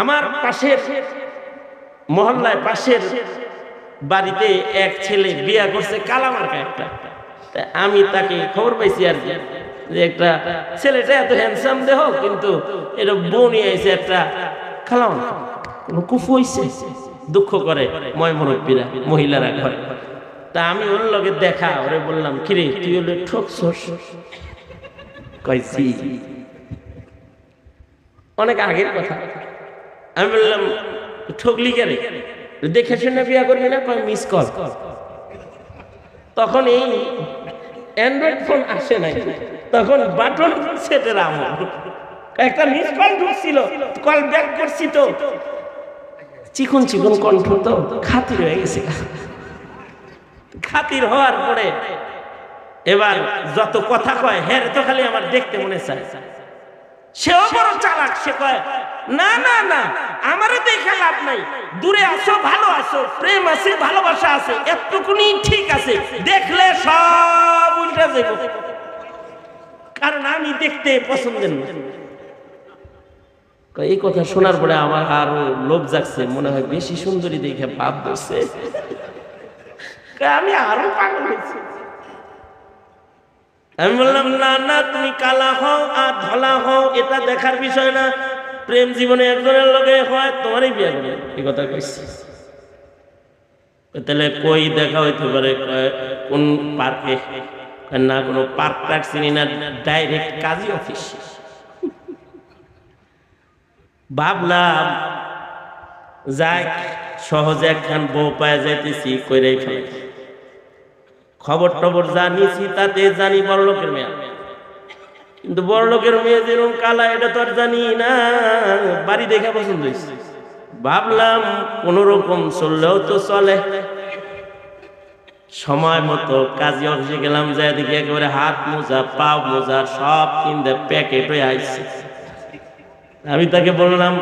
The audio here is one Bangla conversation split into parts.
আমার পাশের মহল্লায় পাশের বাড়িতে এক ছেলে বিয়া করছে কালামার্কা একটা। আমি তাকে খবর পাইছি আর কি, যে একটা ছেলেটা এত হ্যান্ডসাম দেহ, কিন্তু এটা বনি আইছে একটা কালামার্কা, কোনো কুফু হইছে। দুঃখ করে ময়মুরব্বীরা, মহিলারা ঘরে। তা আমি ওর লগে দেখা, ওরে বললাম, কিরে তুই হলে ঠকছস? কইছি অনেক আগের কথা। আমি বললাম ঠকলি কে রে? দেখে শুনে বিয়া করবি না? কয় মিস কল। তখন এই অ্যান্ড্রয়েড ফোন আসে নাই, তখন বাটন সেটের আমল। একটা মিস কল ঢুকছিল, কল ব্যাক করছি তো চিকন চিকন কণ্ঠ, তো খাতির হয়ে গেছে। খাতির হওয়ার পরে এবার যত কথা কয়, হ্যাঁ তো খালি আমার দেখতে মনে চায়। সেও বড় চালাক, সে কয় না না না, আমারও দেখে লাভ নাই, দূরে আসো, ভালো আছো, প্রেম আছে, ভালোবাসা আছে, এতটুকুনি ঠিক আছে, দেখলে সব উল্টা যাবে, কারণ আমি দেখতে পছন্দের না। এই কথা শোনার পরে আমার আরো লোভ জাগছে, মনে হয় বেশি সুন্দরী দেখে পাপ ধরছে। আমি আরো পাগল হয়েছি। আমি বললাম না না, তুমি কালা হও আর ধলা হও এটা দেখার বিষয় না, প্রেম জীবনে একজনের লগে হয়, তোমারই বিয়ে করবে, এই কথা কইছি। তাহলে কই দেখা হইতে পারে? কোন পার্কে? না, কোনো পার্ক টার্ক চিনি না, ডাইরেক্ট কাজী অফিস। ভাবলাম যাই সহজে একখান বউ পায় যাইতেছি, কইরাই ফেলে। খবর টবর যা নিছি তাতে জানি বড় লোকের মেয়ে, কিন্তু বড় লোকের মেয়ে যেরকম কালা এটা তো আর জানি না। বাড়ি দেখে পছন্দ হয়েছে। ভাবলাম কোন রকম চললেও তো চলে। সময় মতো কাজী অফিসে গেলাম, যাই দেখি একেবারে হাত মোজা পাও মোজা সব কিনতে প্যাকেট হয়ে আসছে। আমি তাকে বললাম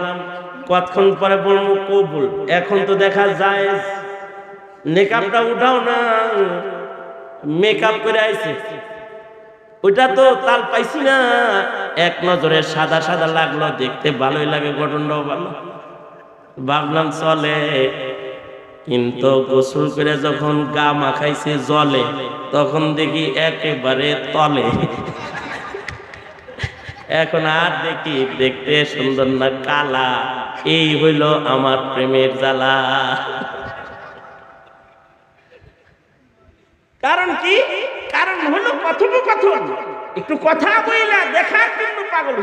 কতক্ষণ পরে বলবো কবুল, এখন তো দেখা যায় মেকআপটা উঠাও না। মেকআপ করে আইছে, ওইটা তো তাল পাইছি না। এক নজরে সাদা সাদা লাগলো, দেখতে ভালোই লাগে, গঠনটাও ভালো। ভাবলাম চলে, কিন্তু গোসল করে যখন গা মাখাইছে জলে, তখন দেখি একেবারে তলে। এখন আর দেখি দেখতে সুন্দর না, কালা। এই হইল আমার প্রেমের জ্বালা। কারণ কি? কারণ হলো কথোপকথন, একটু কথা বইলা দেখার জন্য পাগল।